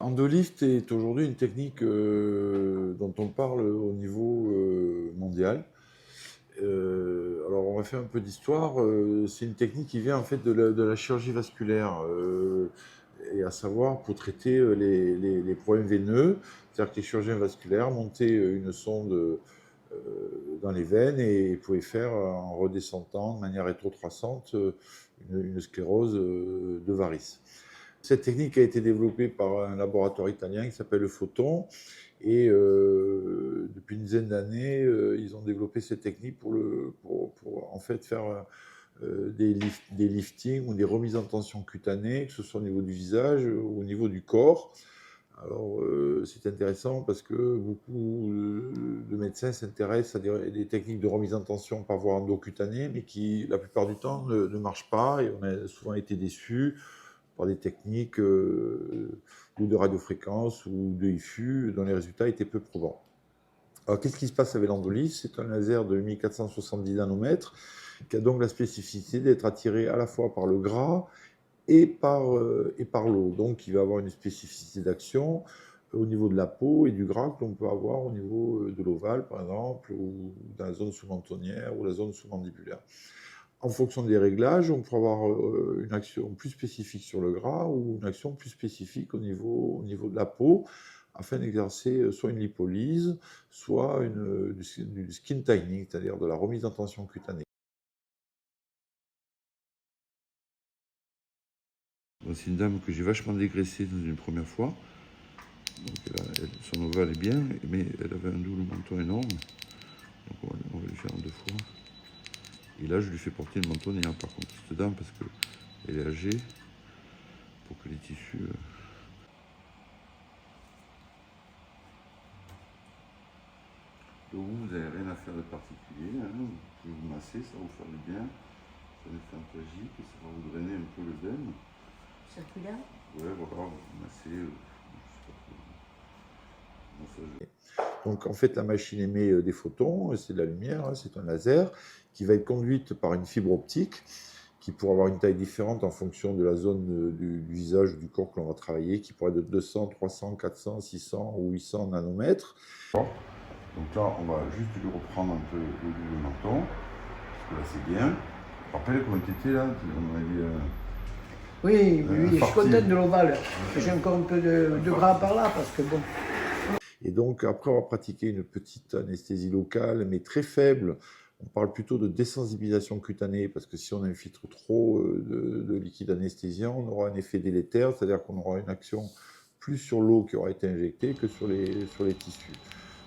Endolift est aujourd'hui une technique dont on parle au niveau mondial. Alors on va faire un peu d'histoire. C'est une technique qui vient en fait de la chirurgie vasculaire, et à savoir pour traiter les problèmes veineux. C'est-à-dire que les chirurgiens vasculaires montaient une sonde dans les veines et pouvaient faire en redescendant de manière rétrocroissante une sclérose de varices. Cette technique a été développée par un laboratoire italien qui s'appelle le Photon. Et depuis une dizaine d'années, ils ont développé cette technique pour en fait faire des liftings ou des remises en tension cutanées, que ce soit au niveau du visage ou au niveau du corps. Alors, c'est intéressant parce que beaucoup de médecins s'intéressent à des techniques de remise en tension par voie endocutanée, mais qui, la plupart du temps, ne marchent pas et on a souvent été déçus par des techniques ou de radiofréquence ou de IFU dont les résultats étaient peu probants. Alors, qu'est-ce qui se passe avec l'endolyse? C'est un laser de 1470 nanomètres qui a donc la spécificité d'être attiré à la fois par le gras et par l'eau. Donc, il va avoir une spécificité d'action au niveau de la peau et du gras que l'on peut avoir au niveau de l'ovale, par exemple, ou dans la zone sous-mentonnière ou la zone sous-mandibulaire. En fonction des réglages, on peut avoir une action plus spécifique sur le gras ou une action plus spécifique au niveau de la peau, afin d'exercer soit une lipolyse, soit du skin tightening, c'est-à-dire de la remise en tension cutanée. C'est une dame que j'ai vachement dégraissée dans une première fois. Donc son ovale est bien, mais elle avait un double menton énorme. Donc on va lui faire en deux fois. Et là, je lui fais porter une mentonnière par contre, cette dame, parce qu'elle est âgée, pour que les tissus... Donc vous n'avez rien à faire de particulier, hein. Vous pouvez vous masser, ça va vous faire du bien. Ça va faire antalgique et ça va vous drainer un peu le veine. Circulaire? Ouais, voilà, vous massez, je sais pas trop, massager. Donc en fait, la machine émet des photons, c'est de la lumière, hein, c'est un laser, qui va être conduite par une fibre optique, qui pourra avoir une taille différente en fonction de la zone du visage ou du corps que l'on va travailler, qui pourrait être de 200, 300, 400, 600 ou 800 nanomètres. Donc là, on va juste lui reprendre un peu le menton, parce que là c'est bien. Rappelle comment tu étais là, on a dit, Oui, je suis contente de l'ovale. J'ai encore un peu de gras par là, parce que bon. Et donc, après avoir pratiqué une petite anesthésie locale, mais très faible, on parle plutôt de désensibilisation cutanée, parce que si on infiltre trop de liquide anesthésiant, on aura un effet délétère, c'est-à-dire qu'on aura une action plus sur l'eau qui aura été injectée que sur les tissus.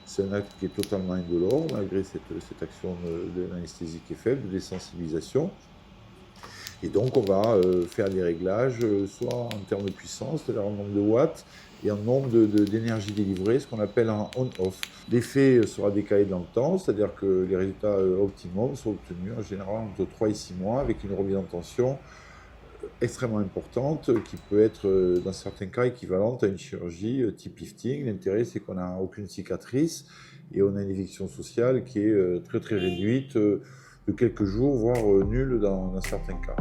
C'est un acte qui est totalement indolore, malgré cette action de l'anesthésie qui est faible, de désensibilisation. Et donc, on va faire des réglages, soit en termes de puissance, c'est-à-dire en nombre de watts, et en nombre d'énergie délivrée, ce qu'on appelle un on-off. L'effet sera décalé dans le temps, c'est-à-dire que les résultats optimums sont obtenus en général entre 3 et 6 mois, avec une remise en tension extrêmement importante, qui peut être, dans certains cas, équivalente à une chirurgie type lifting. L'intérêt, c'est qu'on n'a aucune cicatrice, et on a une éviction sociale qui est très très réduite, de quelques jours, voire nulle dans certains cas.